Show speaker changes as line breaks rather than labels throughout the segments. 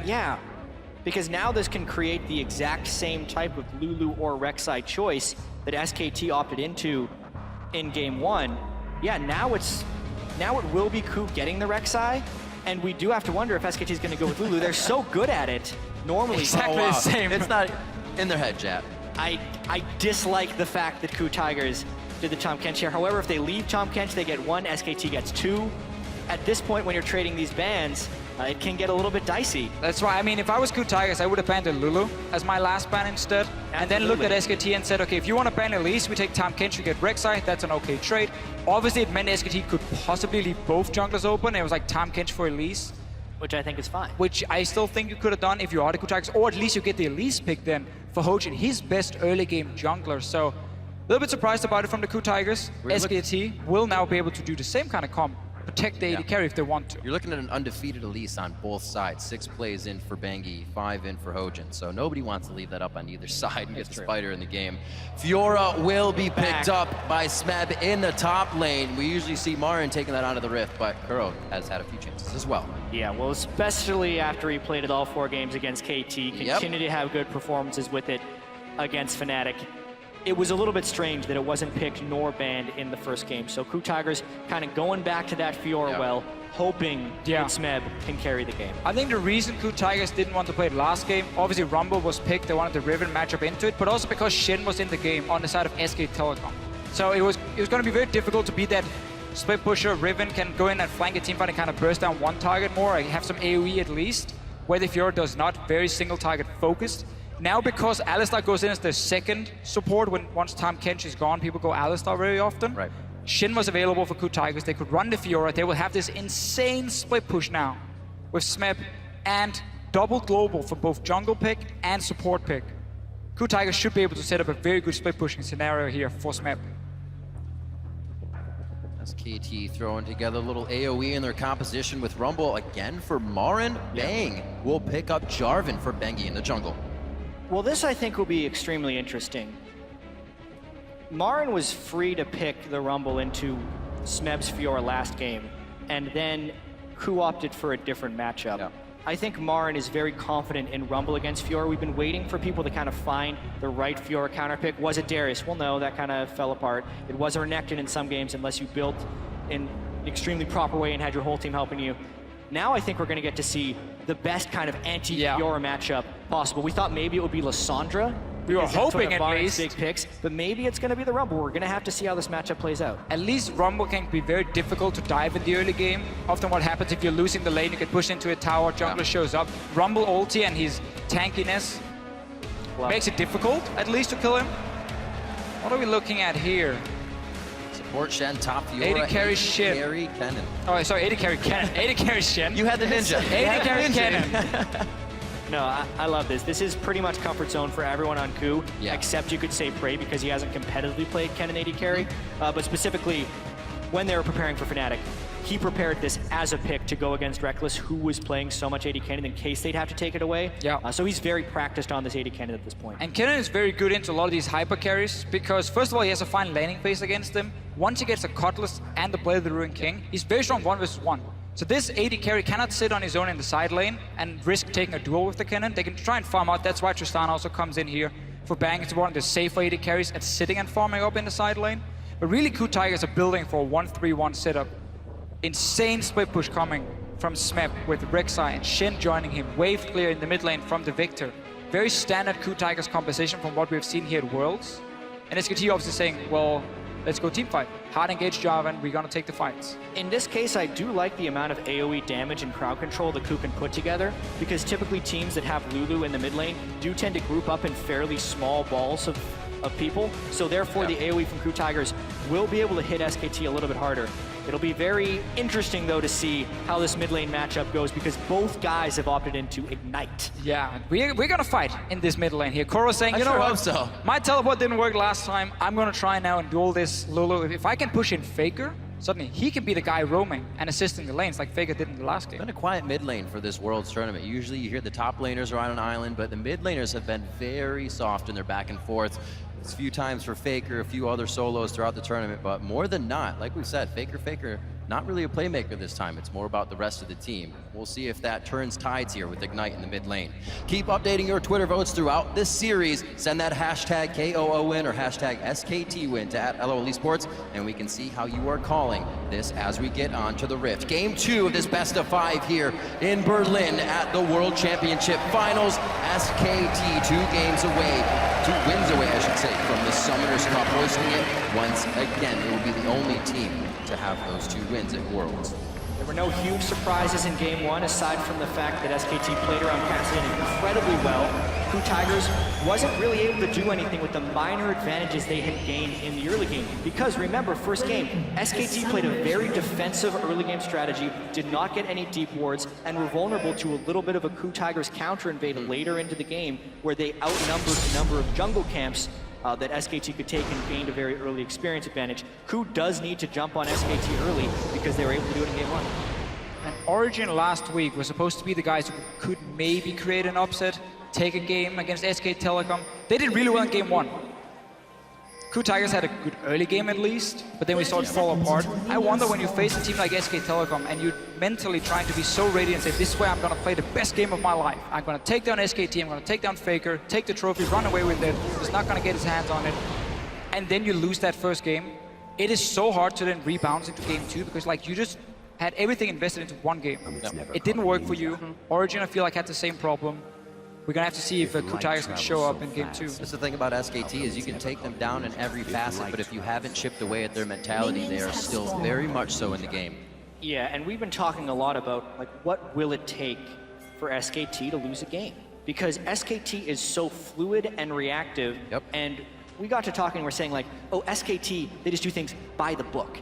Yeah, because now this can create the exact same type of Lulu or Rek'Sai choice that SKT opted into in Game 1. Yeah, now it will be KOO getting the Rek'Sai, and we do have to wonder if SKT is going to go with Lulu. They're so good at it normally.
Exactly the same. It's not in their head, Jap.
I dislike the fact that KOO Tigers did the Tahm Kench here. However, if they leave Tahm Kench, they get 1, SKT gets 2. At this point, when you're trading these bans, it can get a little bit dicey.
That's why, I mean, if I was KOO Tigers, I would have banned Lulu as my last ban instead. Absolutely. And then looked at SKT and said, okay, if you want to ban Elise, we take Tahm Kench, we get Rek'Sai, that's an okay trade. Obviously, it meant SKT could possibly leave both junglers open. It was like Tahm Kench for Elise.
Which I think is fine.
Which I still think you could have done if you are the KOO Tigers, or at least you get the Elise pick then for Hojin, his best early game jungler. So, a little bit surprised about it from the KOO Tigers. SKT will now be able to do the same kind of comp, protect the AD carry if they want to.
You're looking at an undefeated Elise on both sides. 6 plays in for Bengi, 5 in for Hojin. So nobody wants to leave that up on either side and get the spider in the game. Fiora will be picked up by Smeb in the top lane. We usually see Marin taking that onto the Rift, but Kuro has had a few chances as well.
Yeah, well, especially after he played it all 4 games against KT, continue to have good performances with it against Fnatic. It was a little bit strange that it wasn't picked nor banned in the first game. So KOO Tigers kind of going back to that Fiora well, hoping that Smeb can carry the game.
I think the reason KOO Tigers didn't want to play it last game, obviously Rumble was picked, they wanted the Riven matchup into it, but also because Shin was in the game on the side of SKTelecom. So it was going to be very difficult to beat that split pusher. Riven can go in and flank a teamfight and kind of burst down one target more, have some AoE at least, where the Fiora does not, very single target focused. Now, because Alistar goes in as the second support, once Tahm Kench is gone, people go Alistar very often.
Right.
Shin was available for KOO Tigers. They could run the Fiora. They will have this insane split push now with Smeb and double global for both jungle pick and support pick. KOO Tigers should be able to set up a very good split pushing scenario here for Smeb.
SKT throwing together a little AoE in their composition with Rumble again for Marin. Bang will pick up Jarvan for Bengi in the jungle.
Well, this I think will be extremely interesting. Marin was free to pick the Rumble into Smeb's Fiora last game, and then KOO opted for a different matchup. I think Marin is very confident in Rumble against Fiora. We've been waiting for people to kind of find the right Fiora counter pick. Was it Darius? Well, no, that kind of fell apart. It was a Renekton in some games unless you built in an extremely proper way and had your whole team helping you. Now I think we're going to get to see the best kind of anti-Fiora matchup possible. We thought maybe it would be Lissandra.
We were hoping at least.
Big picks, but maybe it's going to be the Rumble. We're going to have to see how this matchup plays out.
At least Rumble can be very difficult to dive in the early game. Often what happens if you're losing the lane, you get pushed into a tower, jungler shows up. Rumble ulti and his tankiness makes it difficult, at least, to kill him. What are we looking at here?
Support Shen, top Fiora,
AD carry Shen.
Carry Kennen.
Oh, sorry, AD carry Kennen. AD carry Shen.
You had the ninja.
AD carry Kennen.
No, I love this. This is pretty much comfort zone for everyone on KOO, except you could say Prey because he hasn't competitively played Kennen AD carry. But specifically, when they were preparing for Fnatic, he prepared this as a pick to go against Reckless, who was playing so much AD Kennen in case they'd have to take it away. So he's very practiced on this AD Kennen at this point.
And Kennen is very good into a lot of these hyper carries because, first of all, he has a fine laning phase against them. Once he gets a Cutlass and the Blade of the Ruined King, he's very strong 1 versus 1. So this AD carry cannot sit on his own in the side lane and risk taking a duel with the Kennen. They can try and farm out. That's why Tristan also comes in here for Bang. It's one of the safer AD carries at sitting and farming up in the side lane. But really, KOO Tigers are building for a 1-3-1 setup. Insane split push coming from Smeb with Rek'Sai and Shin joining him. Wave clear in the mid lane from the Victor. Very standard KOO Tigers composition from what we've seen here at Worlds. And SKT obviously saying, well, let's go team fight. Hard engage Jarvan, we're gonna take the fights.
In this case, I do like the amount of AoE damage and crowd control that KOO can put together, because typically teams that have Lulu in the mid lane do tend to group up in fairly small balls of people. So therefore, the AoE from KOO Tigers will be able to hit SKT a little bit harder. It'll be very interesting, though, to see how this mid lane matchup goes, because both guys have opted into Ignite.
Yeah, we're gonna fight in this mid lane here. Koro's saying, you know what,
so.
My teleport didn't work last time. I'm gonna try now and duel this Lulu. If I can push in Faker, suddenly he can be the guy roaming and assisting the lanes like Faker did in the last game.
It's been a quiet mid lane for this Worlds tournament. Usually you hear the top laners are on an island, but the mid laners have been very soft in their back and forth. A few times for Faker, a few other solos throughout the tournament, but more than not, like we said, Faker not really a playmaker this time. It's more about the rest of the team. We'll see if that turns tides here with Ignite in the mid lane. Keep updating your Twitter votes throughout this series. Send that hashtag KOO win or hashtag SKT win to @LOL Esports, and we can see how you are calling this as we get on to the Rift. Game 2 of this best of 5 here in Berlin at the World Championship Finals. SKT 2 games away, 2 wins away, I should say, from the Summoners Cup, hoisting it once again. It will be the only team to have those 2 wins at Worlds.
There were no huge surprises in Game 1, aside from the fact that SKT played around Cassidy incredibly well. KOO Tigers wasn't really able to do anything with the minor advantages they had gained in the early game. Because remember, first game, SKT played a very defensive early game strategy, did not get any deep wards, and were vulnerable to a little bit of a KOO Tigers counter invade later into the game, where they outnumbered the number of jungle camps that SKT could take and gained a very early experience advantage. KOO does need to jump on SKT early because they were able to do it in Game 1.
And Origin last week was supposed to be the guys who could maybe create an upset, take a game against SKTelecom. They did really well in Game 1. KOO Tigers had a good early game at least, but then we saw it fall apart. I wonder when you face a team like SKTelecom and you're mentally trying to be so ready and say, this is where I'm going to play the best game of my life. I'm going to take down SKT, I'm going to take down Faker, take the trophy, run away with it. He's not going to get his hands on it. And then you lose that first game. It is so hard to then rebound into Game 2 because like you just had everything invested into one game. It didn't work for you. Origin, I feel like, had the same problem. We're going to have to see if KOO Tigers can show up in Game 2.
That's the thing about SKT is you can take them down in every facet, but if you haven't chipped away at their mentality, they are still very much so in the game.
Yeah, and we've been talking a lot about like what will it take for SKT to lose a game? Because SKT is so fluid and reactive, and we got to talking, we're saying like, oh, SKT, they just do things by the book.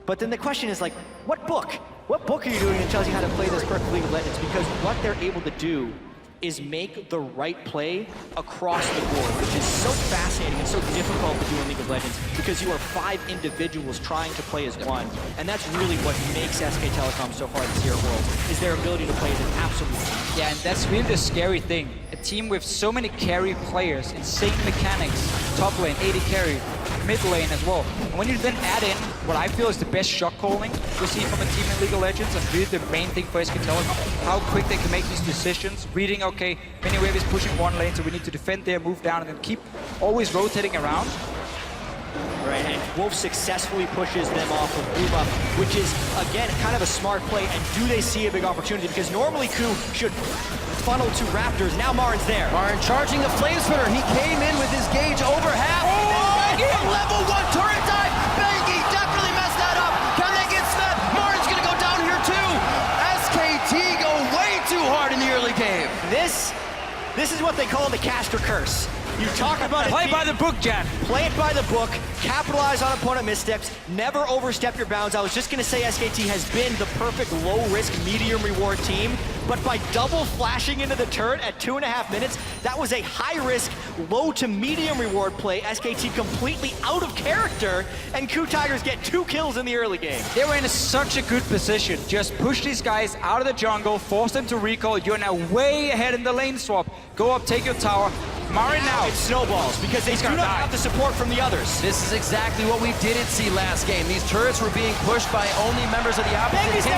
But then the question is like, what book? What book are you doing that tells you how to play this perfect League of Legends? Because what they're able to do is make the right play across the board, which is so fascinating and so difficult to do in League of Legends because you are 5 individuals trying to play as one. And that's really what makes SKTelecom so far this year at Worlds, is their ability to play as an absolute team.
Yeah, and that's really the scary thing. A team with so many carry players, insane mechanics, top lane, 80 carry, mid lane as well. And when you then add in what I feel is the best shot calling we see from a team in League of Legends, and really the main thing for SKTelecom, how quick they can make these decisions, reading, okay, Miniwave is pushing one lane, so we need to defend there, move down, and then keep always rotating around.
Right, and Wolf successfully pushes them off of Uma, which is, again, kind of a smart play, and do they see a big opportunity? Because normally KOO should funnel to Raptors, now Marin's there.
Marin charging the Flame Spitter, he came in with his gauge over half. Level 1 turret dive! Bengi definitely messed that up! Can they get Smeb? Marin's gonna go down here too! SKT go way too hard in the early game.
This is what they call the caster curse. You talk about it.
Play by the book, Jan.
Play it by the book, capitalize on opponent missteps, never overstep your bounds. I was just going to say SKT has been the perfect low-risk, medium-reward team, but by double flashing into the turret at 2.5 minutes, that was a high-risk, low-to-medium-reward play. SKT completely out of character, and KOO Tigers get 2 kills in the early game.
They were in such a good position. Just push these guys out of the jungle, force them to recall. You're now way ahead in the lane swap. Go up, take your tower. Marin now.
It snowballs because they do not have the support from the others.
This is exactly what we didn't see last game. These turrets were being pushed by only members of the opposite team.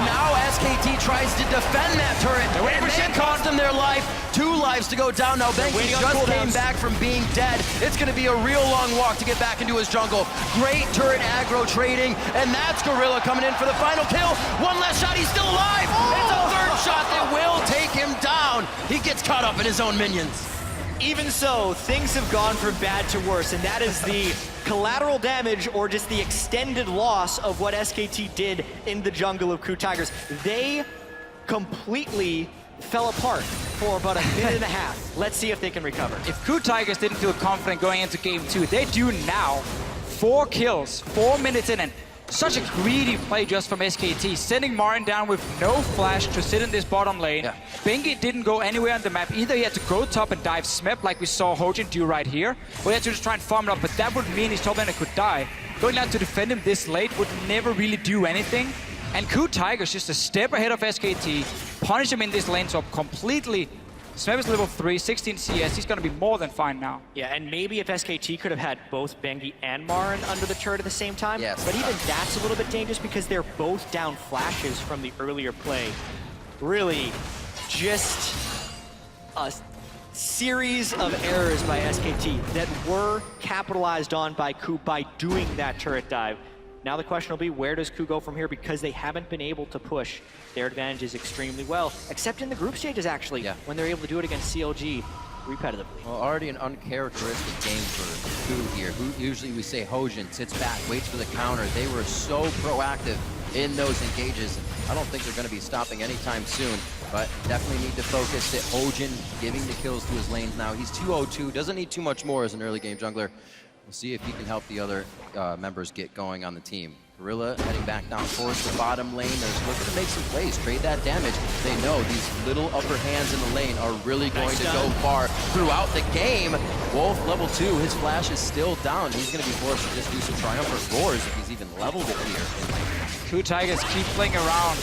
Now SKT tries to defend that turret. It may cost them their life. 2 lives to go down. Now Bengi just came back from being dead. It's going to be a real long walk to get back into his jungle. Great turret aggro trading, and that's Gorilla coming in for the final kill. 1 last shot, he's still alive. It's a 3rd shot that will take him down. He gets caught up in his own minions.
Even so, things have gone from bad to worse, and that is the collateral damage or just the extended loss of what SKT did in the jungle of KOO Tigers. They completely fell apart for about a minute and a half. Let's see if they can recover.
If KOO Tigers didn't feel confident going into Game 2, they do now. 4 kills, 4 minutes in, and such a greedy play just from SKT, sending Marin down with no flash to sit in this bottom lane. Yeah. Bengi didn't go anywhere on the map. Either he had to go top and dive Smeb like we saw Hojin do right here, or he had to just try and farm it up, but that would mean his top laner could die. Going down to defend him this late would never really do anything. And KOO Tigers just a step ahead of SKT, punish him in this lane swap, completely Smeb is level 3, 16 CS. He's going to be more than fine now.
Yeah, and maybe if SKT could have had both Bengi and Marin under the turret at the same time.
Yes.
But even that's a little bit dangerous because they're both down flashes from the earlier play. Really, just a series of errors by SKT that were capitalized on by KOO by doing that turret dive. Now the question will be, where does KOO go from here? Because they haven't been able to push their advantages extremely well, except in the group stages actually, when they're able to do it against CLG repetitively.
Well, already an uncharacteristic game for KOO here. Who usually we say Hojin sits back, waits for the counter. They were so proactive in those engages. I don't think they're going to be stopping anytime soon, but definitely need to focus at Hojin giving the kills to his lanes now. He's 202, doesn't need too much more as an early game jungler. We'll see if he can help the other members get going on the team. Gorilla heading back down towards the bottom lane. They're looking to make some plays, trade that damage. They know these little upper hands in the lane are really going to go far throughout the game. Wolf, level 2, his flash is still down. He's going to be forced to just do some triumphant roars if he's even leveled it here.
KOO Tigers keep playing around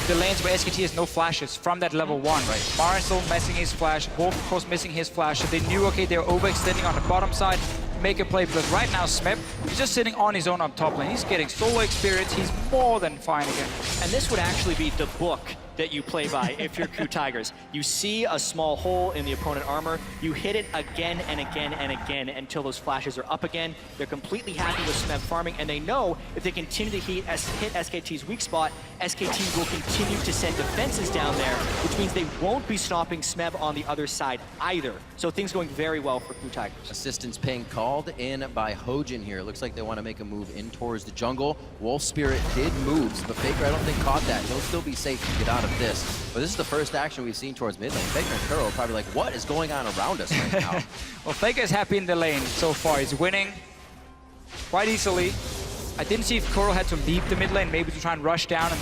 the lanes where SKT has no flashes from that level 1.
Right.
Marin still missing his flash, Wolf of course missing his flash. So they knew, okay, they're overextending on the bottom side, make a play, because right now Smeb, he's just sitting on his own on top lane. He's getting solo experience, he's more than fine again.
And this would actually be the book that you play by if you're KOO Tigers. You see a small hole in the opponent armor, you hit it again and again and again until those flashes are up again. They're completely happy with Smeb farming, and they know if they continue to hit SKT's weak spot, SKT will continue to send defenses down there, which means they won't be stopping Smeb on the other side either. So things going very well for KOO Tigers.
Assistance ping called in by Hojin here. It looks like they want to make a move in towards the jungle. Wolf Spirit did moves, but Faker I don't think caught that. He'll still be safe to get out of this. But this is the first action we've seen towards mid lane. Faker and Kuro are probably like, what is going on around us right now?
Well, Faker is happy in the lane so far. He's winning quite easily. I didn't see if Kuro had to leave the mid lane, maybe to try and rush down and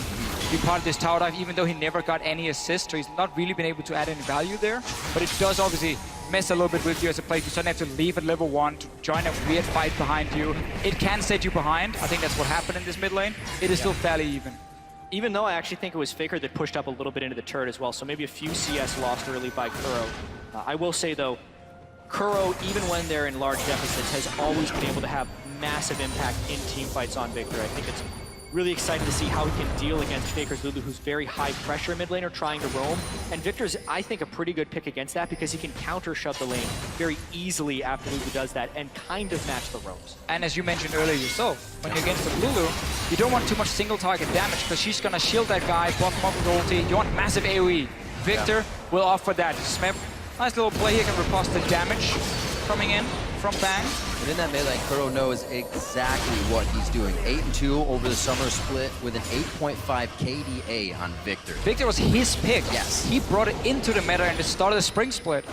be part of this tower dive, even though he never got any assist, so he's not really been able to add any value there. But it does obviously mess a little bit with you as a player. You suddenly have to leave at level 1 to join a weird fight behind you. It can set you behind. I think that's what happened in this mid lane. It is still fairly even.
Even though I actually think it was Faker that pushed up a little bit into the turret as well, so maybe a few CS lost early by Kuro. I will say though, Kuro, even when they're in large deficits, has always been able to have massive impact in team fights on Victor. I think it's really exciting to see how he can deal against Faker's Lulu, who's very high pressure mid laner trying to roam. And Victor's, I think, a pretty good pick against that because he can counter shut the lane very easily after Lulu does that and kind of match the roams.
And as you mentioned earlier yourself, when you're against the Lulu, you don't want too much single target damage because she's gonna shield that guy, block him up with ulti. You want massive AoE. Victor will offer that. Smeb, nice little play here, can riposte the damage coming in from Bang.
And in that mid lane, Kuro knows exactly what he's doing. 8-2 over the summer split with an 8.5 KDA on Victor.
Victor was his pick.
Yes.
He brought it into the meta and the start of the spring split.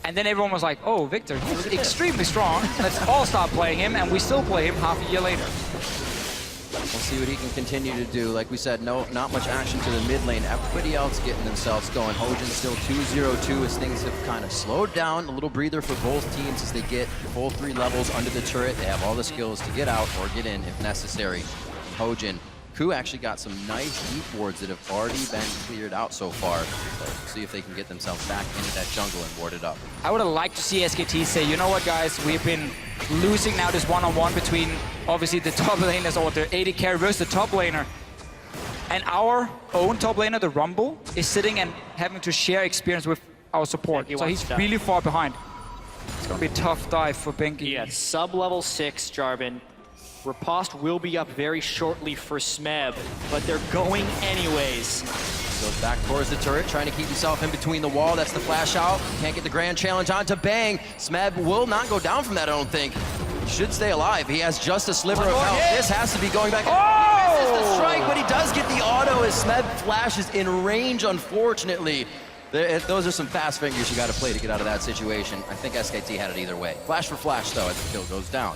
And then everyone was like, oh, Victor, he's extremely strong. Let's all stop playing him, and we still play him half a year later.
We'll see what he can continue to do. Like we said, not much action to the mid lane. Everybody else getting themselves going. Hojin still 2-0-2 as things have kind of slowed down. A little breather for both teams as they get full 3 levels under the turret. They have all the skills to get out or get in if necessary. Hojin. KOO actually got some nice deep wards that have already been cleared out so far. So we'll see if they can get themselves back into that jungle and ward it up.
I would have liked to see SKT say, you know what, guys, we've been losing now this one-on-one between, obviously, the top laners or the AD carry versus the top laner. And our own top laner, the Rumble, is sitting and having to share experience with our support. So he's really far behind. It's going to be a tough dive for Bengi.
Yeah, sub-level 6, Jarvan. Riposte will be up very shortly for Smeb, but they're going anyways.
Goes back towards the turret, trying to keep himself in between the wall. That's the flash out. Can't get the grand challenge onto Bang. Smeb will not go down from that, I don't think. He should stay alive. He has just a sliver of health. This has to be going back.
Oh!
He misses the strike, but he does get the auto as Smeb flashes in range, unfortunately. Those are some fast fingers you got to play to get out of that situation. I think SKT had it either way. Flash for flash, though, as the kill goes down.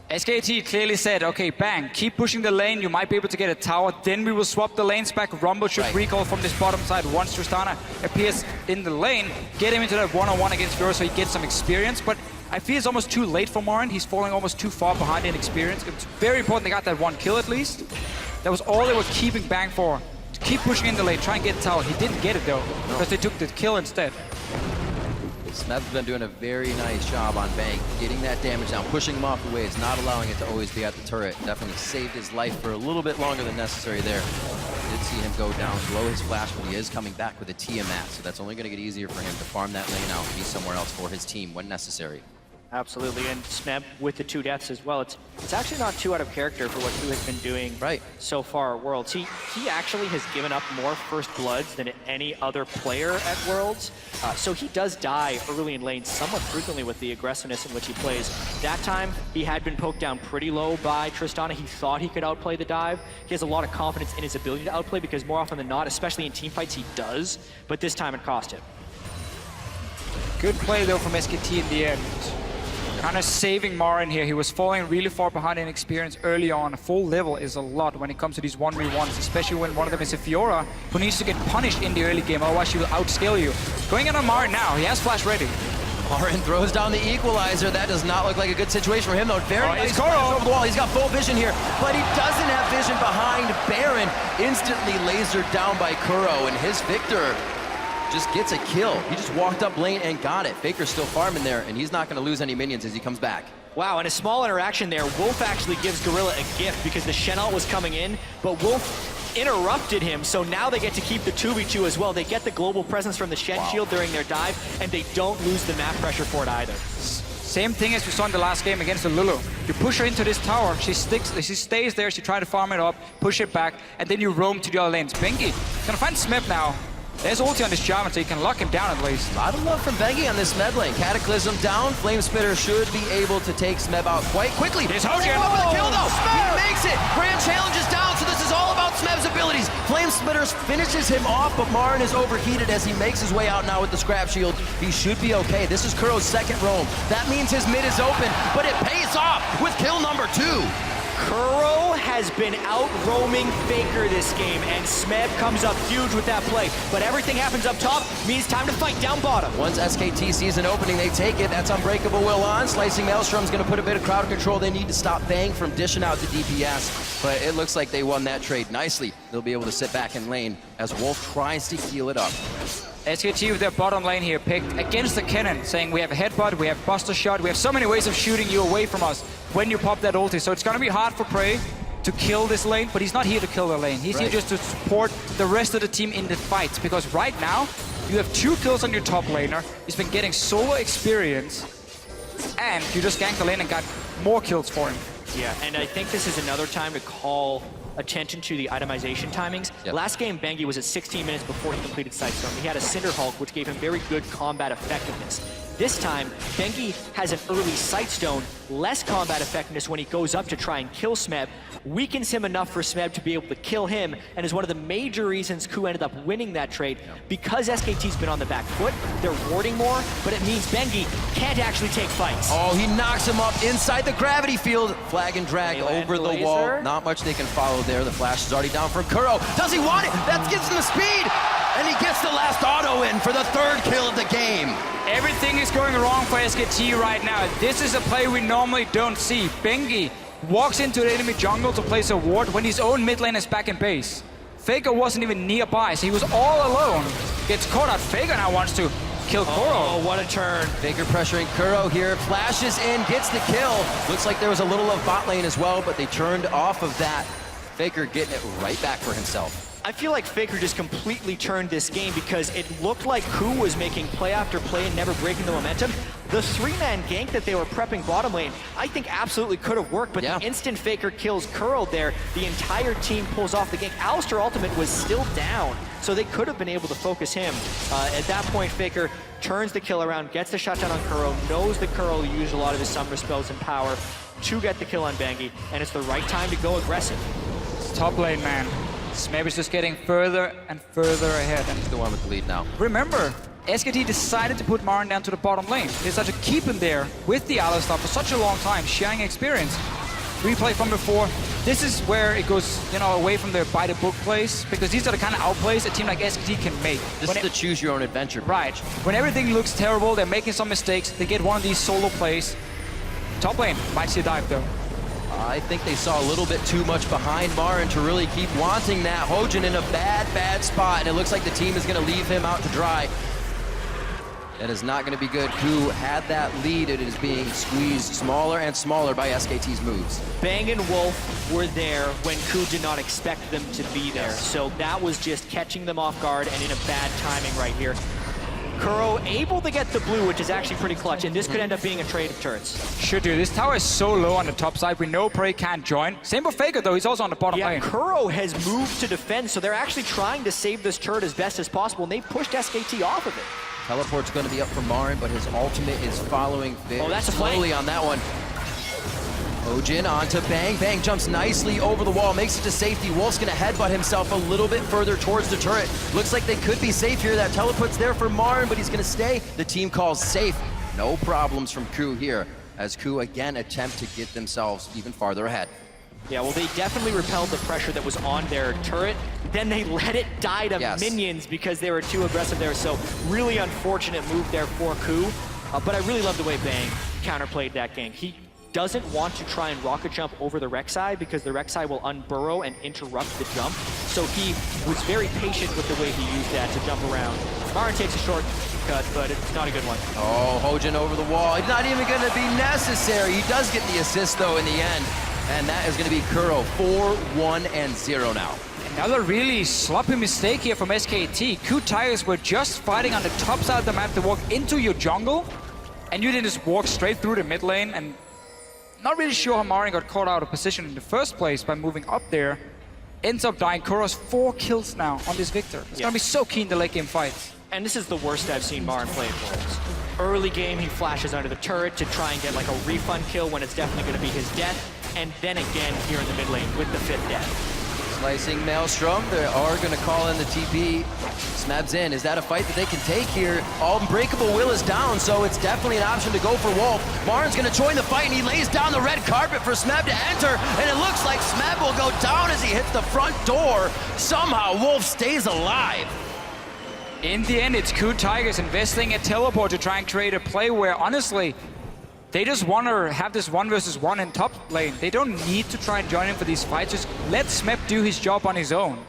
SKT clearly said, okay, Bang, keep pushing the lane, you might be able to get a tower, then we will swap the lanes back. Rumble should recall from this bottom side once Tristana appears in the lane, get him into that one-on-one against Fiora so he gets some experience, but I feel it's almost too late for Marin. He's falling almost too far behind in experience. It's very important they got that one kill at least. That was all they were keeping Bang for, to keep pushing in the lane, try and get the tower. He didn't get it though, because they took the kill instead.
Smeb's been doing a very nice job on Bank, getting that damage down, pushing him off the waves, not allowing it to always be at the turret. Definitely saved his life for a little bit longer than necessary there. Did see him go down, blow his flash, but he is coming back with a Tiamat, so that's only going to get easier for him to farm that lane out and be somewhere else for his team when necessary.
Absolutely, and Smeb with the 2 deaths as well. It's actually not too out of character for what KOO has been doing so far at Worlds. He actually has given up more First Bloods than any other player at Worlds. So he does die early in lane somewhat frequently with the aggressiveness in which he plays. That time, he had been poked down pretty low by Tristana. He thought he could outplay the dive. He has a lot of confidence in his ability to outplay because more often than not, especially in teamfights, he does. But this time it cost him.
Good play though from SKT in the end. Kind of saving Marin here. He was falling really far behind in experience early on. A full level is a lot when it comes to these 1v1s, especially when one of them is a Fiora who needs to get punished in the early game, otherwise she will outscale you. Going in on Marin now, he has flash ready.
Marin throws down the equalizer. That does not look like a good situation for him though. Very nice flash over the wall. He's got full vision here, but he doesn't have vision behind Baron. Instantly lasered down by KOO, and his Victor just gets a kill. He just walked up lane and got it. Faker's still farming there, and he's not going to lose any minions as he comes back.
Wow, and a small interaction there. Wolf actually gives Gorilla a gift because the Shen ult was coming in, but Wolf interrupted him, so now they get to keep the 2v2 as well. They get the global presence from the Shen shield during their dive, and they don't lose the map pressure for it either.
Same thing as we saw in the last game against the Lulu. You push her into this tower, she stays there, she tries to farm it up, push it back, and then you roam to the other lanes. Bengi gonna find Smeb now. There's ulti on this Jarvan, so you can lock him down at least.
A lot of love from Bengi on this Smeb lane. Cataclysm down, Flame Spitter should be able to take Smeb out quite quickly.
There's Hogan.
With a kill though, he makes it! Grand Challenge is down, so this is all about Smeb's abilities. Flame Spitter finishes him off, but Marin is overheated as he makes his way out now with the Scrap Shield. He should be okay. This is KOO's second roam. That means his mid is open, but it pays off with kill number 2.
KOO has been out roaming Faker this game, and Smeb comes up huge with that play. But everything happens up top, means time to fight down bottom.
Once SKT sees an opening, they take it. That's Unbreakable Will on. Slicing Maelstrom's going to put a bit of crowd control. They need to stop Bang from dishing out the DPS. But it looks like they won that trade nicely. They'll be able to sit back in lane as Wolf tries to heal it up.
SKT with their bottom lane here picked against the cannon, saying we have a headbutt, we have buster shot, we have so many ways of shooting you away from us when you pop that ulti. So it's going to be hard for Prey to kill this lane, but he's not here to kill the lane. He's here just to support the rest of the team in the fights, because right now you have 2 kills on your top laner. He's been getting solo experience, and you just ganked the lane and got more kills for him.
Yeah, and I think this is another time to call attention to the itemization timings. Last game, Bengi was at 16 minutes before he completed Sightstorm. He had a Cinder Hulk, which gave him very good combat effectiveness. This time, Bengi has an early Sightstone, less combat effectiveness when he goes up to try and kill Smeb, weakens him enough for Smeb to be able to kill him, and is one of the major reasons KOO ended up winning that trade. Because SKT's been on the back foot, they're warding more, but it means Bengi can't actually take fights.
Oh, he knocks him up inside the gravity field. Flag and drag over the wall. Not much they can follow there. The flash is already down for KOO. Does he want it? That gives him the speed! And he gets the last auto in for the 3rd kill of the game.
Everything is going wrong for SKT right now. This is a play we normally don't see. Bengi walks into the enemy jungle to place a ward when his own mid lane is back in base. Faker wasn't even nearby, so he was all alone. Gets caught out. Faker now wants to kill KOO.
Oh, what a turn.
Faker pressuring KOO here. Flashes in, gets the kill. Looks like there was a little of bot lane as well, but they turned off of that. Faker getting it right back for himself.
I feel like Faker just completely turned this game because it looked like KOO was making play after play and never breaking the momentum. The 3-man gank that they were prepping bottom lane, I think absolutely could have worked, but the instant Faker kills KOO there, the entire team pulls off the gank. Alistar ultimate was still down, so they could have been able to focus him. At that point, Faker turns the kill around, gets the shutdown on KOO, knows that KOO used a lot of his summer spells and power to get the kill on Bengi, and it's the right time to go aggressive.
It's top lane, man. Smeb is just getting further and further ahead. And
He's the one with the lead now.
Remember, SKT decided to put Marin down to the bottom lane. They decided to keep him there with the Alistar for such a long time, sharing experience. Replay from before. This is where it goes, you know, away from their by-the-book plays, because these are the kind of outplays a team like SKT can make.
This is the choose-your-own-adventure.
Right. When everything looks terrible, they're making some mistakes, they get one of these solo plays. Top lane might see a dive, though.
I think they saw a little bit too much behind Marin to really keep wanting that. Hojin in a bad spot, and it looks like the team is going to leave him out to dry. That is not going to be good. KOO had that lead. It is being squeezed smaller and smaller by SKT's moves.
Bang and Wolf were there when KOO did not expect them to be there. So that was just catching them off guard and in a bad timing right here. KOO able to get the blue, which is actually pretty clutch, and this could end up being a trade of turrets.
Should do. This tower is so low on the top side. We know Prey can't join. Same for Faker, though. He's also on the bottom lane.
KOO has moved to defend, so they're actually trying to save this turret as best as possible, and they pushed SKT off of it.
Teleport's going to be up for Marin, but his ultimate is following very slowly on that one. Hojin onto Bang. Bang jumps nicely over the wall, makes it to safety. Wolf's going to headbutt himself a little bit further towards the turret. Looks like they could be safe here. That teleport's there for Marin, but he's going to stay. The team calls safe. No problems from KOO here, as KOO again attempt to get themselves even farther ahead.
Yeah, well, they definitely repelled the pressure that was on their turret. Then they let it die to minions because they were too aggressive there. So really unfortunate move there for KOO. But I really love the way Bang counterplayed that gank. He doesn't want to try and rocket jump over the Rek'Sai because the Rek'Sai will unburrow and interrupt the jump. So he was very patient with the way he used that to jump around. Marin takes a shortcut, but it's not a good one.
Oh, Hojin over the wall. It's not even going to be necessary. He does get the assist, though, in the end. And that is going to be KOO, 4-1-0 now.
Another really sloppy mistake here from SKT. KOO Tigers were just fighting on the top side of the map to walk into your jungle, and you didn't just walk straight through the mid lane. And not really sure how Marin got caught out of position in the first place by moving up there. Ends up dying. KOO's 4 kills now on this Victor. It's going to be so keen to late game fights.
And this is the worst I've seen Marin play at Worlds. Early game, he flashes under the turret to try and get like a refund kill when it's definitely going to be his death. And then again here in the mid lane with the 5th death.
Slicing Maelstrom, they are going to call in the TP. Smeb's in. Is that a fight that they can take here? Unbreakable Will is down, so it's definitely an option to go for Wolf. Marin's going to join the fight, and he lays down the red carpet for Smeb to enter, and it looks like Smeb will go down as he hits the front door. Somehow, Wolf stays alive.
In the end, it's KOO Tigers investing a teleport to try and create a play where, honestly, they just want to have this 1 versus 1 in top lane. They don't need to try and join in for these fights. Just let Smeb do his job on his own.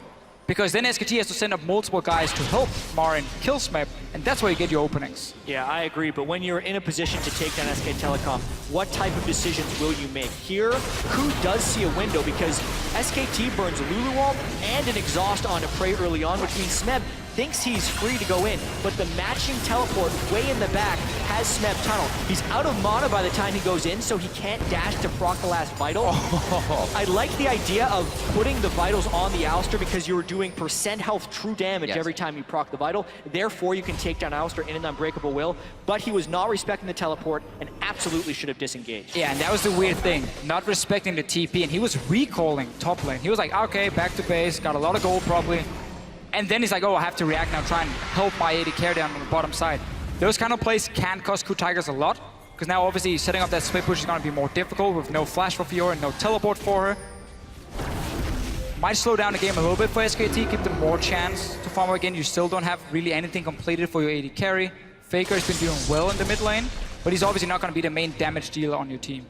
Because then SKT has to send up multiple guys to help Marin kill Smeb, and that's where you get your openings.
Yeah, I agree, but when you're in a position to take down SKTelecom, what type of decisions will you make? Here, KOO does see a window because SKT burns a Lulu Wall and an exhaust onto Prey early on, which means Smeb thinks he's free to go in, but the matching teleport way in the back has Smeb tunnel. He's out of mana by the time he goes in, so he can't dash to proc the last vital. I like the idea of putting the vitals on the Alistar because you were doing percent health true damage every time you proc the vital. Therefore, you can take down Alistar in an Unbreakable Will, but he was not respecting the teleport and absolutely should have disengaged.
Yeah, and that was the weird thing, not respecting the TP, and he was recalling top lane. He was like, okay, back to base, got a lot of gold probably. And then he's like, oh, I have to react now, try and help my AD carry down on the bottom side. Those kind of plays can cost KOO Tigers a lot, because now obviously setting up that split push is going to be more difficult with no flash for Fiora and no teleport for her. Might slow down the game a little bit for SKT, give them more chance to farm again. You still don't have really anything completed for your AD carry. Faker has been doing well in the mid lane, but he's obviously not going to be the main damage dealer on your team.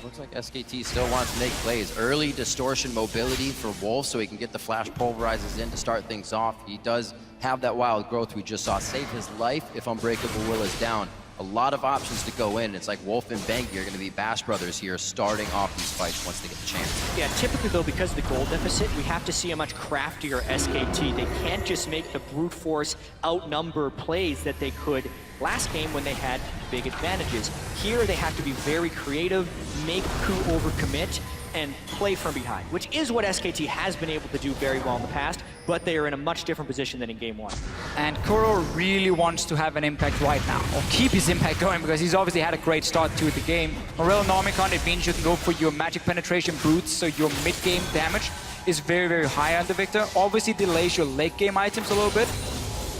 Looks like SKT still wants to make plays. Early distortion mobility for Wolf so he can get the flash pulverizers in to start things off. He does have that wild growth we just saw save his life if Unbreakable Will is down. A lot of options to go in. It's like Wolf and Bengi are going to be Bash Brothers here starting off these fights once they get the chance.
Yeah, typically though, because of the gold deficit, we have to see a much craftier SKT. They can't just make the brute force outnumber plays that they could last game when they had big advantages. Here they have to be very creative, make KOO overcommit, and play from behind, which is what SKT has been able to do very well in the past, but they are in a much different position than in Game 1.
And KOO really wants to have an impact right now, or keep his impact going, because he's obviously had a great start to the game. Morel Nomicon, it means you can go for your magic penetration boots, so your mid-game damage is very, very high on the Victor. Obviously delays your late-game items a little bit,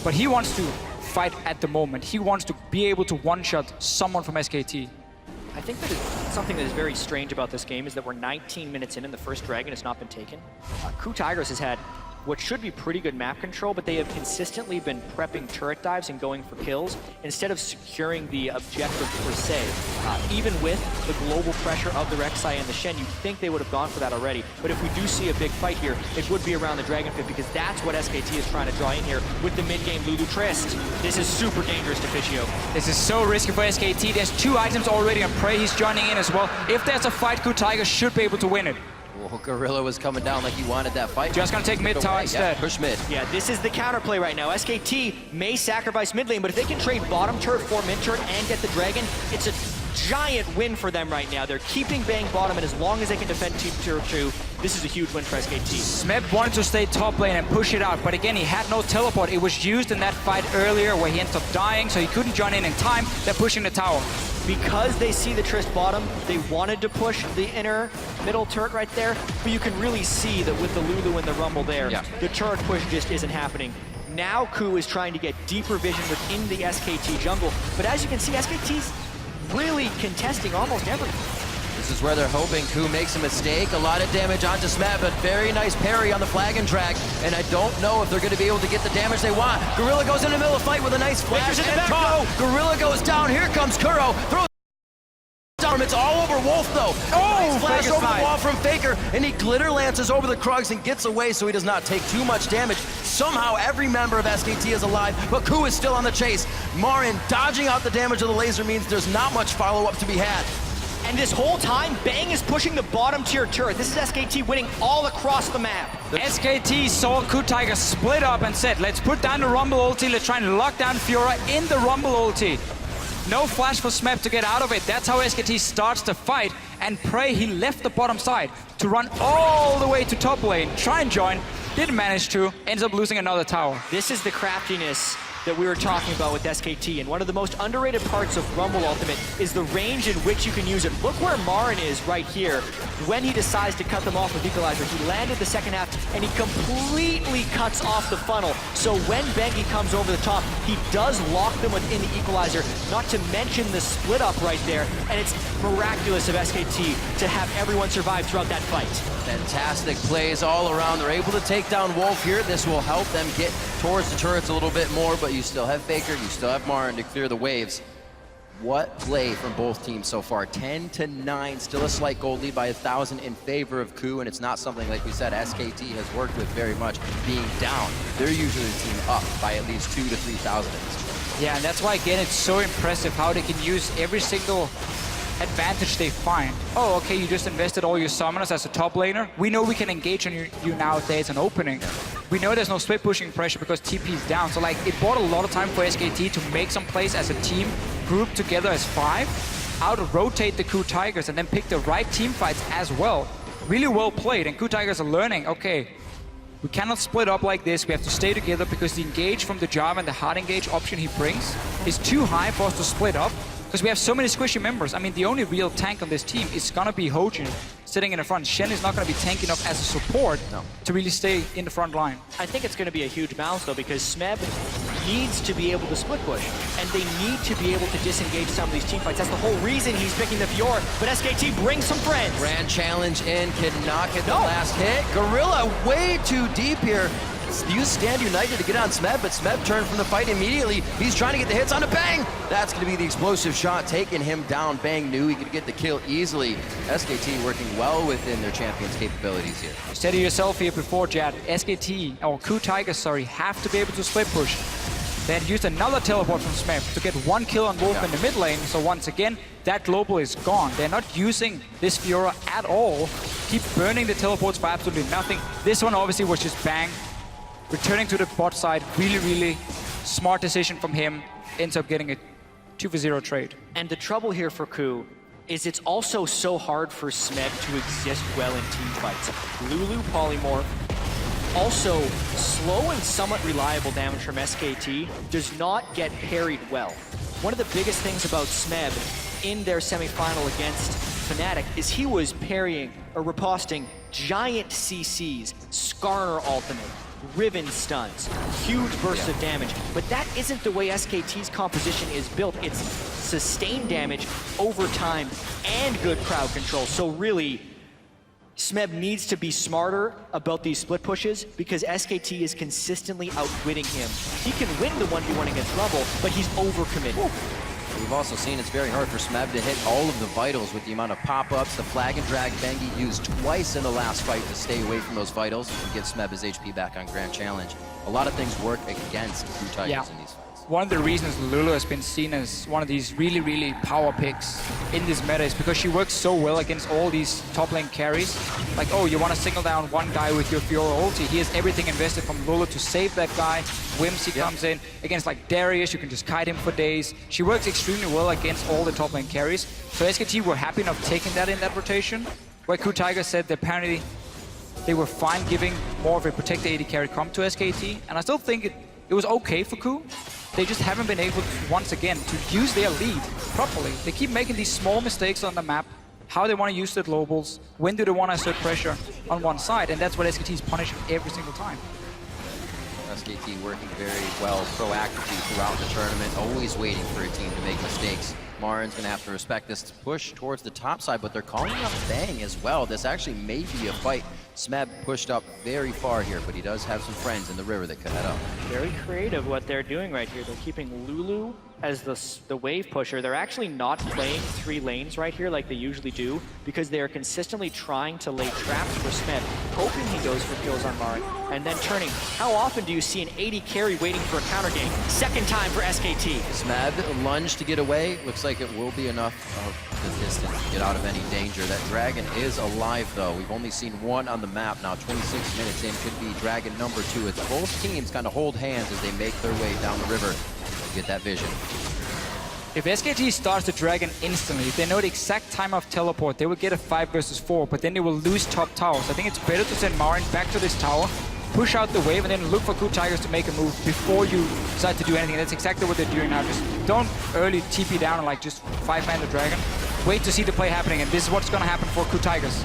but he wants to fight at the moment. He wants to be able to one-shot someone from SKT.
I think that something that is very strange about this game is that we're 19 minutes in and the first dragon has not been taken. KOO Tigers has had what should be pretty good map control, but they have consistently been prepping turret dives and going for kills instead of securing the objective per se. Even with the global pressure of the Rek'Sai and the Shen, you'd think they would have gone for that already. But if we do see a big fight here, it would be around the Dragon Pit, because that's what SKT is trying to draw in here with the mid-game Lulu Trist. This is super dangerous to Fischio.
This is so risky for SKT. There's 2 items already on Prey. He's joining in as well. If there's a fight, KOO Tiger should be able to win it.
Well, Gorilla was coming down like he wanted that fight.
Just gonna take mid tower instead.
Yeah, push mid.
Yeah, this is the counterplay right now. SKT may sacrifice mid lane, but if they can trade bottom turret for mid turret and get the dragon, it's a giant win for them right now. They're keeping Bang bottom, and as long as they can defend tier 2, this is a huge win for SKT.
Smeb wanted to stay top lane and push it out, but again, he had no teleport. It was used in that fight earlier where he ended up dying, so he couldn't join in time. They're pushing the tower.
Because they see the Trist bottom, they wanted to push the inner middle turret right there, but you can really see that with the Lulu and the Rumble there, the turret push just isn't happening. Now KOO is trying to get deeper vision within the SKT jungle, but as you can see, SKT's really contesting almost everything.
This is where they're hoping KOO makes a mistake. A lot of damage onto Smeb, but very nice parry on the flag and drag. And I don't know if they're going to be able to get the damage they want. Gorilla goes in the middle of the fight with a nice flash and top. Gorilla goes down. Here comes Kuro. Throws down. It's all over Wolf, though. Oh, flash over the wall from Faker. And he glitter lances over the Krugs and gets away so he does not take too much damage. Somehow every member of SKT is alive, but KOO is still on the chase. Marin dodging out the damage of the laser means there's not much follow-up to be had.
And this whole time, Bang is pushing the bottom tier turret. This is SKT winning all across the map.
SKT saw KOO Tiger split up and said, let's put down the Rumble ulti, let's try and lock down Fiora in the Rumble ulti. No flash for Smeb to get out of it. That's how SKT starts the fight. And Prey, he left the bottom side to run all the way to top lane, try and join, didn't manage to, ends up losing another tower.
This is the craftiness that we were talking about with SKT, and one of the most underrated parts of Rumble Ultimate is the range in which you can use it. Look where Marin is right here. When he decides to cut them off with Equalizer, he landed the second half, and he completely cuts off the funnel. So when Bengi comes over the top, he does lock them within the Equalizer, not to mention the split up right there, and it's miraculous of SKT to have everyone survive throughout that fight.
Fantastic plays all around. They're able to take down Wolf here. This will help them get towards the turrets a little bit more, but you still have Faker, you still have Marin to clear the waves. What play from both teams so far? 10-9, still a slight gold lead by 1,000 in favor of KOO, and it's not something, like we said, SKT has worked with very much. Being down, they're usually the team up by at least 2,000 to 3,000 at this point.
Yeah, and that's why, again, it's so impressive how they can use every single advantage they find. Oh, okay, you just invested all your summoners as a top laner. We know we can engage on you now if there's an opening. We know there's no split pushing pressure because TP is down. So like, it bought a lot of time for SKT to make some plays as a team, group together as 5, out-rotate the KOO Tigers and then pick the right team fights as well. Really well played, and KOO Tigers are learning, okay, we cannot split up like this. We have to stay together because the engage from the Java and the hard engage option he brings is too high for us to split up. Because we have so many squishy members. I mean, the only real tank on this team is going to be Hojin sitting in the front. Shen is not going to be tank enough as a support to really stay in the front line.
I think it's going to be a huge balance, though, because Smeb needs to be able to split push, and they need to be able to disengage some of these team fights. That's the whole reason he's picking the Fiora, but SKT brings some friends.
Grand challenge in, cannot get the last hit. Gorilla way too deep here. Use Stand United to get on Smeb, but Smeb turned from the fight immediately. He's trying to get the hits onto Bang. That's going to be the explosive shot, taking him down. Bang knew he could get the kill easily. SKT working well within their champion's capabilities here.
Steady yourself here before, Jad. SKT, or KOO Tigers, sorry, have to be able to split push. They had used another teleport from Smeb to get 1 kill on Wolf in the mid lane, so once again, that global is gone. They're not using this Fiora at all. Keep burning the teleports for absolutely nothing. This one obviously was just Bang. Returning to the bot side, really smart decision from him. Ends up getting a 2-for-0 trade.
And the trouble here for KOO is it's also so hard for Smeb to exist well in team fights. Lulu polymorph, also slow and somewhat reliable damage from SKT does not get parried well. One of the biggest things about Smeb in their semifinal against Fnatic is he was parrying or riposting giant CCs, Skarner ultimate, Riven stuns, huge bursts of damage, but that isn't the way SKT's composition is built. It's sustained damage over time and good crowd control. So really, Smeb needs to be smarter about these split pushes because SKT is consistently outwitting him. He can win the 1v1 against Rumble, but he's overcommitted.
We've also seen it's very hard for Smeb to hit all of the vitals with the amount of pop-ups. The flag and drag Bengi used twice in the last fight to stay away from those vitals and give Smeb his HP back on Grand Challenge. A lot of things work against KOO Tigers in these fights.
One of the reasons Lulu has been seen as one of these really, really power picks in this meta is because she works so well against all these top lane carries. Like, oh, you want to single down one guy with your Fiora ulti. He has everything invested from Lulu to save that guy. Whimsy comes in. Against like Darius, you can just kite him for days. She works extremely well against all the top lane carries. So SKT were happy enough taking that in that rotation. Where KOO Tigers said that apparently they were fine giving more of a protected AD carry comp to SKT. And I still think it was okay for KOO. They just haven't been able to, once again, to use their lead properly. They keep making these small mistakes on the map, how they want to use the globals, when do they want to assert pressure on one side, and that's what SKT is punishing every single time.
SKT working very well proactively throughout the tournament, always waiting for a team to make mistakes. Marin's going to have to respect this push towards the top side, but they're calling up Bang as well. This actually may be a fight. Smeb pushed up very far here, but he does have some friends in the river that could head up.
Very creative what they're doing right here. They're keeping Lulu as the wave pusher. They're actually not playing 3 lanes right here like they usually do because they are consistently trying to lay traps for Smeb, hoping he goes for kills on Marin, and then turning. How often do you see an AD carry waiting for a counter gank? Second time for SKT.
Smeb lunge to get away. Looks like it will be enough of the distance to get out of any danger. That dragon is alive though. We've only seen one on the map now. 26 minutes in, could be dragon number 2. It's both teams kind of hold hands as they make their way down the river to get that vision.
If SKT starts the dragon instantly, if they know the exact time of teleport, they will get a 5 versus 4, but then they will lose top towers. I think it's better to send Marin back to this tower, push out the wave, and then look for KOO Tigers to make a move before you decide to do anything. That's exactly what they're doing now. Just don't early TP down and like just 5-man the dragon. Wait to see the play happening, and this is what's gonna happen for KOO Tigers.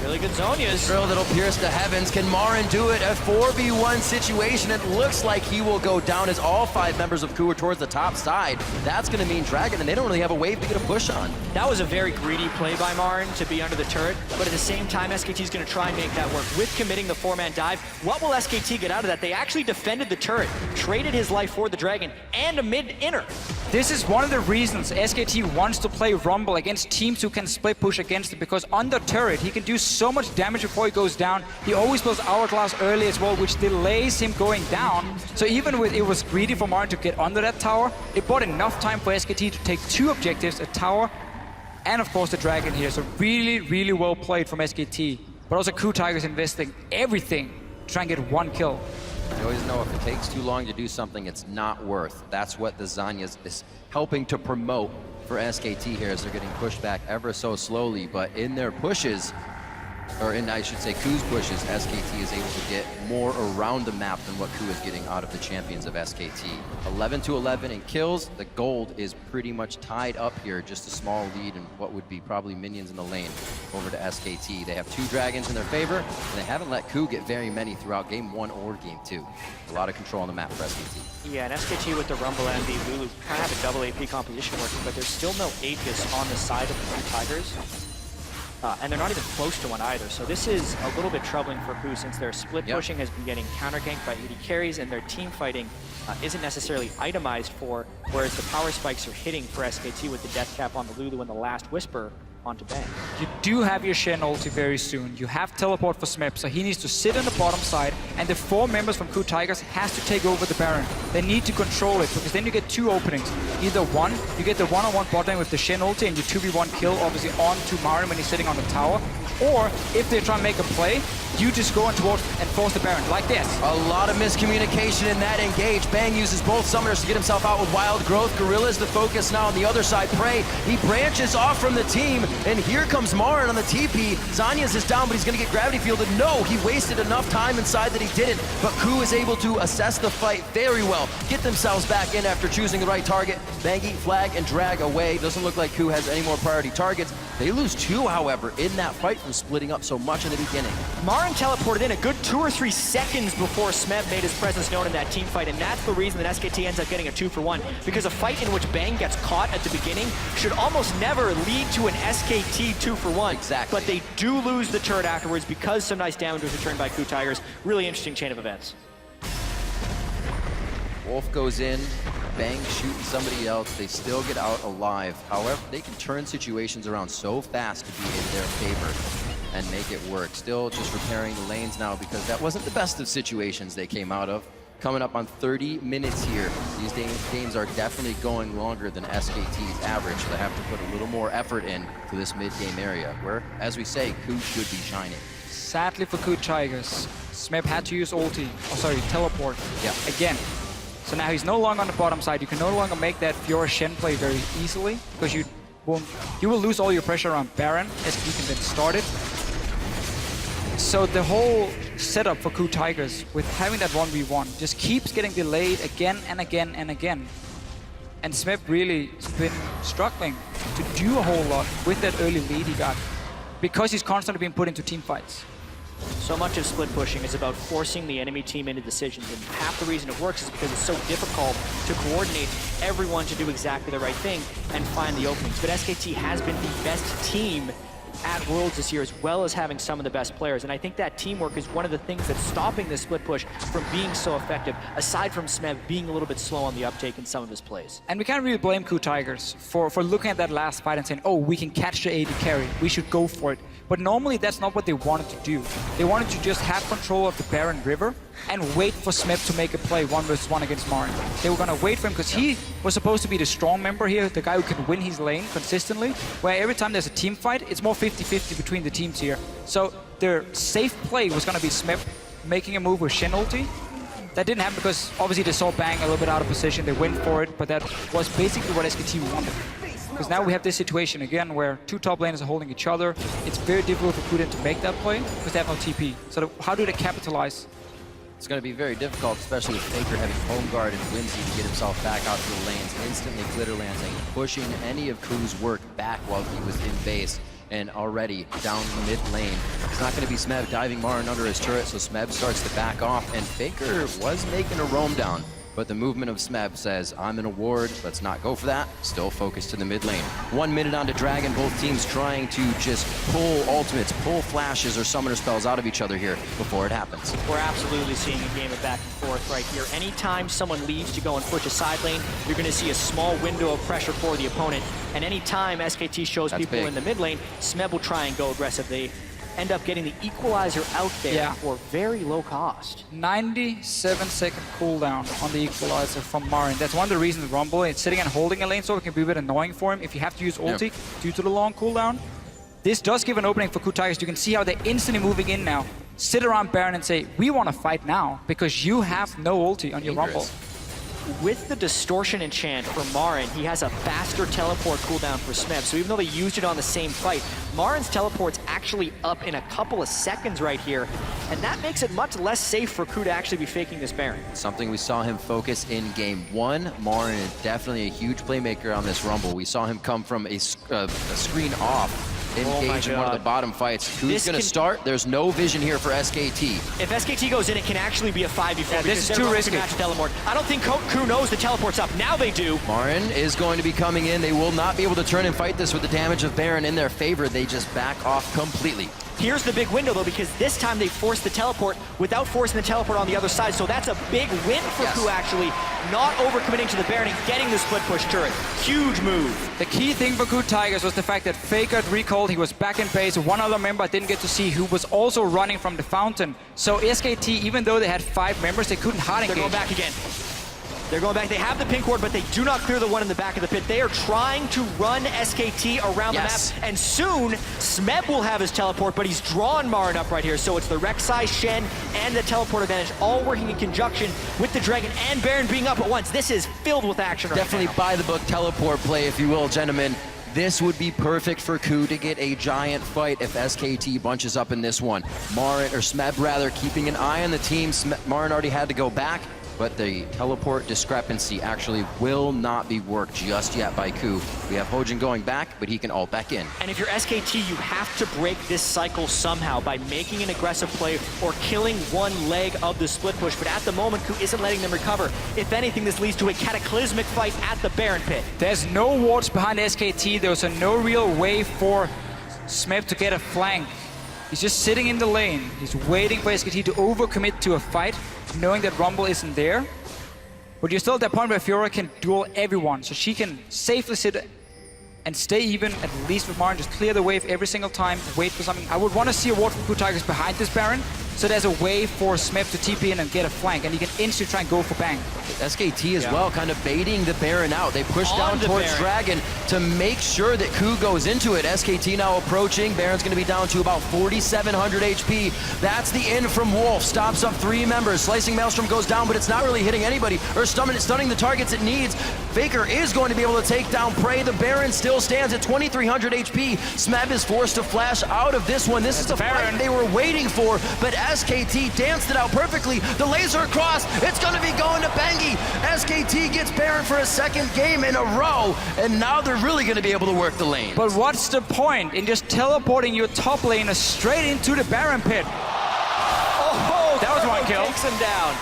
Really good Zhonya's.
Drill that'll pierce the heavens. Can Marin do it? A 4v1 situation. It looks like he will go down as all 5 members of KOO are towards the top side. That's going to mean Dragon, and they don't really have a wave to get a push on.
That was a very greedy play by Marin to be under the turret, but at the same time, SKT is going to try and make that work with committing the 4-man dive. What will SKT get out of that? They actually defended the turret, traded his life for the Dragon, and a mid-inner.
This is one of the reasons SKT wants to play Rumble against teams who can split push against it, because on the turret, he can do so much damage before he goes down. He always builds Hourglass early as well, which delays him going down. So even with it was greedy for Marin to get under that tower, it bought enough time for SKT to take 2 objectives, a tower, and of course the dragon here. So really, really well played from SKT. But also KOO Tigers investing everything to try and get 1 kill.
You always know if it takes too long to do something, it's not worth. That's what the Zhonya's is helping to promote for SKT here as they're getting pushed back ever so slowly. But in their pushes, or in, I should say, KOO's pushes, SKT is able to get more around the map than what KOO is getting out of the champions of SKT. 11-11 in kills. The gold is pretty much tied up here. Just a small lead in what would be probably minions in the lane over to SKT. They have 2 dragons in their favor, and they haven't let KOO get very many throughout Game 1 or Game 2. A lot of control on the map for SKT.
Yeah, and SKT with the Rumble and the Lulu kind of have a double AP composition working, but there's still no Aegis on the side of the KOO Tigers. And they're not even close to one either. So this is a little bit troubling for KOO since their split pushing has been getting counter-ganked by AD carries and their team fighting isn't necessarily itemized for, whereas the power spikes are hitting for SKT with the death cap on the Lulu and the last Whisper onto Bang.
You do have your Shen ulti very soon. You have teleport for Smeb, so he needs to sit on the bottom side, and the 4 members from KOO Tigers has to take over the Baron. They need to control it, because then you get 2 openings. Either one, you get the one-on-one bot lane with the Shen ulti and you 2v1 kill, obviously onto Marin when he's sitting on the tower, or if they try and make a play, you just go on towards and force the Baron, like this.
A lot of miscommunication in that engage. Bang uses both summoners to get himself out with Wild Growth. Gorilla's the focus now on the other side. Prey, he branches off from the team, and here comes Marin on the TP. Zhonya's is down, but he's going to get gravity fielded. No, he wasted enough time inside that he didn't, but KOO is able to assess the fight very well, get themselves back in after choosing the right target. Bangy, flag, and drag away. Doesn't look like KOO has any more priority targets. They lose 2, however, in that fight from splitting up so much in the beginning.
Marin teleported in a good 2 or 3 seconds before Smeb made his presence known in that team fight, and that's the reason that SKT ends up getting a 2-for-1. Because a fight in which Bang gets caught at the beginning should almost never lead to an SKT 2-for-1.
Exactly.
But they do lose the turret afterwards because some nice damage was returned by KOO Tigers. Really interesting chain of events.
Wolf goes in, Bang shooting somebody else, they still get out alive. However, they can turn situations around so fast to be in their favor and make it work. Still just repairing the lanes now because that wasn't the best of situations they came out of. Coming up on 30 minutes here. These games are definitely going longer than SKT's average. They have to put a little more effort in to this mid-game area where, as we say, KOO should be shining.
Sadly for KOO Tigers, Smeb had to use ulti, teleport, again. So now he's no longer on the bottom side. You can no longer make that Fiora Shen play very easily because you will lose all your pressure on Baron as you can then start it. So the whole setup for KOO Tigers with having that 1v1 just keeps getting delayed again and again and again. And Smeb really has been struggling to do a whole lot with that early lead he got because he's constantly being put into team fights.
So much of split pushing is about forcing the enemy team into decisions, and half the reason it works is because it's so difficult to coordinate everyone to do exactly the right thing and find the openings. But SKT has been the best team at Worlds this year, as well as having some of the best players. And I think that teamwork is one of the things that's stopping this split push from being so effective, aside from Smeb being a little bit slow on the uptake in some of his plays.
And we can't really blame KOO Tigers for looking at that last fight and saying, oh, we can catch the AD carry, we should go for it. But normally that's not what they wanted to do. They wanted to just have control of the Baron River and wait for Smeb to make a play 1v1 against Marin. They were gonna wait for him because he was supposed to be the strong member here, the guy who can win his lane consistently, where every time there's a team fight, it's more 50-50 between the teams here. So their safe play was gonna be Smeb making a move with Shen ulti. That didn't happen because obviously they saw Bang a little bit out of position, they went for it, but that was basically what SKT wanted. Because now we have this situation again where 2 top laners are holding each other. It's very difficult for KOO to make that play because they have no TP. So how do they capitalize?
It's going to be very difficult, especially with Faker having home guard and Whimsy to get himself back out to the lanes, instantly glitter lancing, pushing any of KOO's work back while he was in base and already down mid lane. It's not going to be Smeb diving Marin under his turret, so Smeb starts to back off, and Faker was making a roam down. But the movement of Smeb says, I'm in a ward, let's not go for that. Still focused to the mid lane. 1 minute on to Dragon, both teams trying to just pull ultimates, pull flashes or summoner spells out of each other here before it happens.
We're absolutely seeing a game of back and forth right here. Anytime someone leaves to go and push a side lane, you're going to see a small window of pressure for the opponent. And anytime SKT shows people in the mid lane, Smeb will try and go aggressive. They end up getting the equalizer out there for very low cost.
97-second cooldown on the equalizer from Marin. That's one of the reasons Rumble is sitting and holding a lane, so it can be a bit annoying for him if you have to use ulti due to the long cooldown. This does give an opening for KOO Tigers. You can see how they're instantly moving in now. Sit around Baron and say, we want to fight now because you have no ulti on your Rumble.
With the distortion enchant for Marin, he has a faster teleport cooldown for Smeb. So even though they used it on the same fight, Marin's teleport's actually up in a couple of seconds right here. And that makes it much less safe for KOO to actually be faking this Baron. Something
we saw him focus in game 1. Marin is definitely a huge playmaker on this Rumble. We saw him come from a screen off, engage in one of the bottom fights. KOO's going to start. There's no vision here for SKT.
If SKT goes in, it can actually be a 5v4.
This is too risky.
I don't think KOO knows the teleport's up. Now they do.
Marin is going to be coming in. They will not be able to turn and fight this with the damage of Baron in their favor. They just back off completely.
Here's the big window, though, because this time they forced the teleport without forcing the teleport on the other side. So that's a big win for KOO, actually. Not overcommitting to the Baron and getting the split push turret. Huge move.
The key thing for KOO Tigers was the fact that Faker had recalled. He was back in base. One other member I didn't get to see who was also running from the fountain. So SKT, even though they had 5 members, they couldn't hard engage.
They're going back again. They're going back. They have the pink ward, but they do not clear the one in the back of the pit. They are trying to run SKT around the map, and soon Smeb will have his teleport, but he's drawn Marin up right here. So it's the Rek'Sai, Shen, and the teleport advantage all working in conjunction with the Dragon and Baron being up at once. This is filled with action right now.
Definitely by the book teleport play, if you will, gentlemen. This would be perfect for KOO to get a giant fight if SKT bunches up in this one. Marin, or Smeb rather, keeping an eye on the team. Marin already had to go back. but the teleport discrepancy actually will not be worked just yet by KOO. We have Hojin going back, but he can ult back in.
And if you're SKT, you have to break this cycle somehow by making an aggressive play or killing one leg of the split push. But at the moment, KOO isn't letting them recover. If anything, this leads to a cataclysmic fight at the Baron pit.
There's no wards behind SKT. There's no real way for Smeb to get a flank. He's just sitting in the lane. He's waiting for SKT to overcommit to a fight, knowing that Rumble isn't there. But you're still at that point where Fiora can duel everyone, so she can safely sit and stay even, at least with Marin, just clear the wave every single time, wait for something. I would want to see a ward from KOO Tigers behind this Baron, so there's a way for Smeb to TP in and get a flank, and he can instantly try and go for Bang.
SKT as well, kind of baiting the Baron out. They push down towards Dragon to make sure that KOO goes into it. SKT now approaching. Baron's going to be down to about 4,700 HP. That's the in from Wolf. Stops up 3 members. Slicing Maelstrom goes down, but it's not really hitting anybody or stunning the targets it needs. Faker is going to be able to take down Prey. The Baron still stands at 2,300 HP. Smeb is forced to flash out of this one. This is the fight they were waiting for, but SKT danced it out perfectly. The laser across. It's going to be going to Bengi. SKT gets Baron for a 2nd game in a row, and now they're really going to be able to work the lane.
But what's the point in just teleporting your top laner straight into the Baron pit?
Oh,
that was one kill.
Takes him down.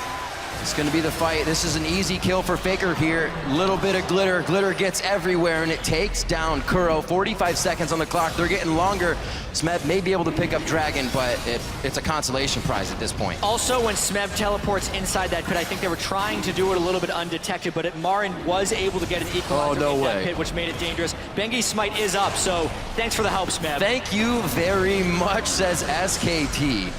It's going to be the fight. This is an easy kill for Faker here. Little bit of glitter. Glitter gets everywhere, and it takes down KOO. 45 seconds on the clock. They're getting longer. Smeb may be able to pick up Dragon, but it's a consolation prize at this point.
Also, when Smeb teleports inside that pit, I think they were trying to do it a little bit undetected, but Marin was able to get an equalizer in that pit, which made it dangerous. Bengi's smite is up, so thanks for the help, Smeb.
Thank you very much, says SKT.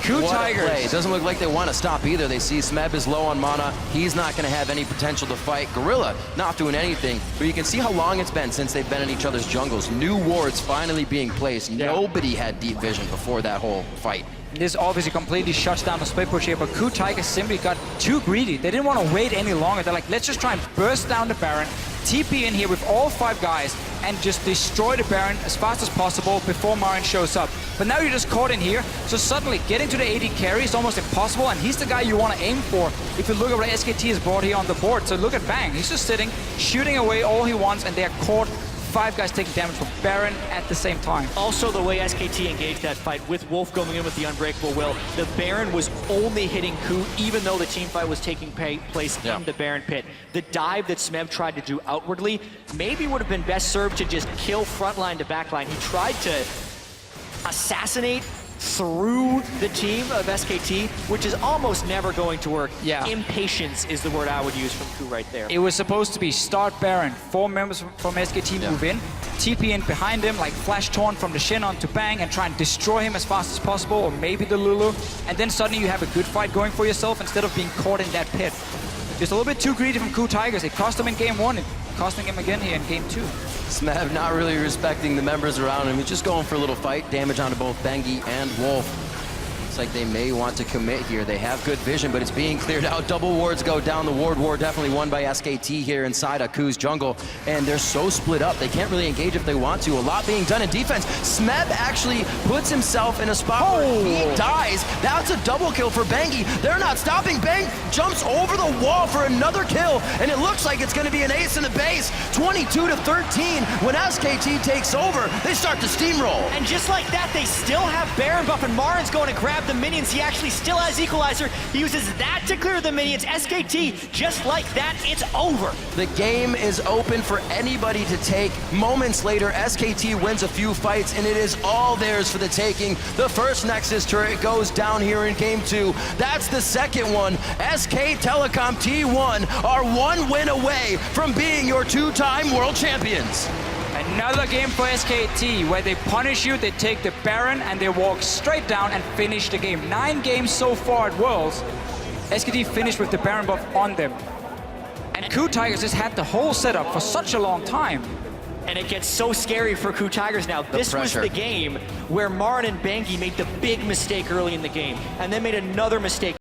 KOO Tigers. It doesn't look like they want to stop either. They see Smeb is low on mana. He's not going to have any potential to fight. Gorilla not doing anything, but you can see how long it's been since they've been in each other's jungles. New wards finally being placed. Nobody had deep vision before that whole fight.
This obviously completely shuts down the split push here, but KOO Tigers simply got too greedy. They didn't want to wait any longer. They're like, let's just try and burst down the Baron, TP in here with all 5 guys, and just destroy the Baron as fast as possible before Marin shows up. But now you're just caught in here, so suddenly getting to the AD carry is almost impossible, and he's the guy you want to aim for if you look at what SKT has brought here on the board. So look at Bang. He's just sitting, shooting away all he wants, and they're caught. 5 guys taking damage from Baron at the same time.
Also, the way SKT engaged that fight, with Wolf going in with the Unbreakable Will, the Baron was only hitting KOO, even though the team fight was taking place in the Baron pit. The dive that Smeb tried to do outwardly maybe would have been best served to just kill frontline to backline. He tried to assassinate through the team of SKT, which is almost never going to work. Impatience is the word I would use from KOO right there.
It was supposed to be start Baron, 4 members from SKT move in, TP in behind him, like flash torn from the Shin onto Bang and try and destroy him as fast as possible, or maybe the Lulu, and then suddenly you have a good fight going for yourself instead of being caught in that pit. Just a little bit too greedy from KOO Tigers. It cost them in game 1, it costing him again here in game 2.
Smeb not really respecting the members around him. He's just going for a little fight. Damage onto both Bengi and Wolf. Looks like they may want to commit here. They have good vision, but it's being cleared out. Double wards go down. The ward war definitely won by SKT here inside of KOO's jungle. And they're so split up, they can't really engage if they want to. A lot being done in defense. Smeb actually puts himself in a spot where he dies. That's a double kill for Bengi. They're not stopping. Bang jumps over the wall for another kill, and it looks like it's going to be an ace in the base. 22-13. When SKT takes over, they start to steamroll.
And just like that, they still have Baron buff, and Marin's going to grab the minions. He actually still has Equalizer. He uses that to clear the minions. SKT, just like that, it's over.
The game is open for anybody to take. Moments later, SKT wins a few fights, and it is all theirs for the taking. The first Nexus turret goes down here in game 2. That's the second one. SKTelecom T1 are 1 win away from being your 2-time world champions.
Another game for SKT, where they punish you, they take the Baron, and they walk straight down and finish the game. 9 games so far at Worlds. SKT finished with the Baron buff on them. And KOO Tigers has had the whole setup for such a long time.
And it gets so scary for KOO Tigers now. This was the game where Marin and Bengi made the big mistake early in the game, and then made another mistake